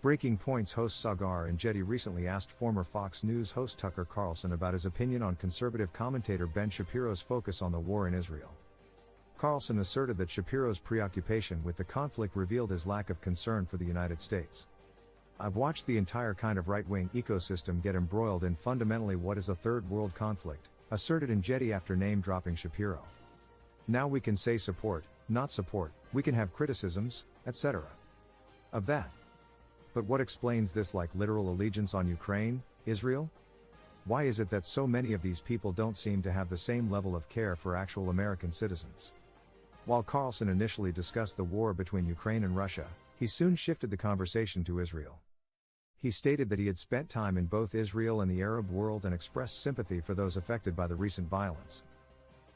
Breaking Point's host Sagar Enjeti recently asked former Fox News host Tucker Carlson about his opinion on conservative commentator Ben Shapiro's focus on the war in Israel. Carlson asserted that Shapiro's preoccupation with the conflict revealed his lack of concern for the United States. "I've watched the entire kind of right-wing ecosystem get embroiled in fundamentally what is a third world conflict," asserted Enjeti after name-dropping Shapiro. "Now we can say support, not support, we can have criticisms, etc. of that. But what explains this literal allegiance on Ukraine, Israel? Why is it that so many of these people don't seem to have the same level of care for actual American citizens?" While Carlson initially discussed the war between Ukraine and Russia, he soon shifted the conversation to Israel. He stated that he had spent time in both Israel and the Arab world and expressed sympathy for those affected by the recent violence.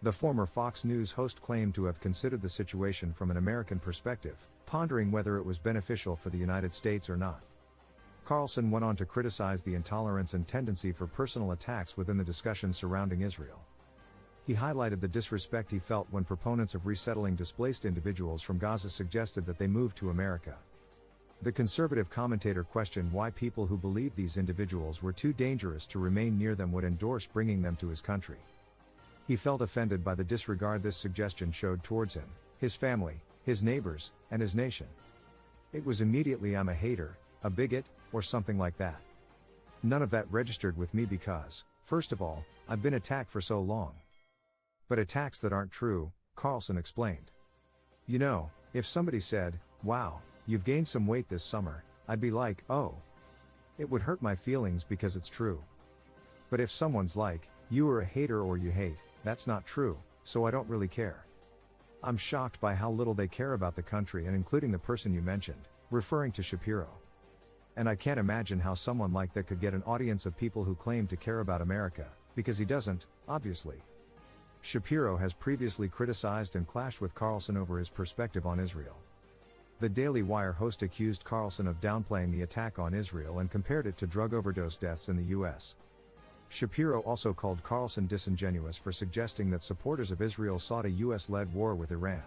The former Fox News host claimed to have considered the situation from an American perspective, pondering whether it was beneficial for the United States or not. Carlson went on to criticize the intolerance and tendency for personal attacks within the discussion surrounding Israel. He highlighted the disrespect he felt when proponents of resettling displaced individuals from Gaza suggested that they move to America. The conservative commentator questioned why people who believed these individuals were too dangerous to remain near them would endorse bringing them to his country. He felt offended by the disregard this suggestion showed towards him, his family, his neighbors, and his nation. It was immediately "I'm a hater, a bigot, or something like that. None of that registered with me because, first of all, I've been attacked for so long." But attacks that aren't true, Carlson explained. "You know, if somebody said, 'Wow, you've gained some weight this summer,' I'd be like, 'Oh.' It would hurt my feelings because it's true. But if someone's like, 'You are a hater or you hate,' that's not true, so I don't really care." "I'm shocked by how little they care about the country and including the person you mentioned," referring to Shapiro. "And I can't imagine how someone like that could get an audience of people who claim to care about America, because he doesn't, obviously." Shapiro has previously criticized and clashed with Carlson over his perspective on Israel. The Daily Wire host accused Carlson of downplaying the attack on Israel and compared it to drug overdose deaths in the U.S. Shapiro also called Carlson disingenuous for suggesting that supporters of Israel sought a U.S.-led war with Iran.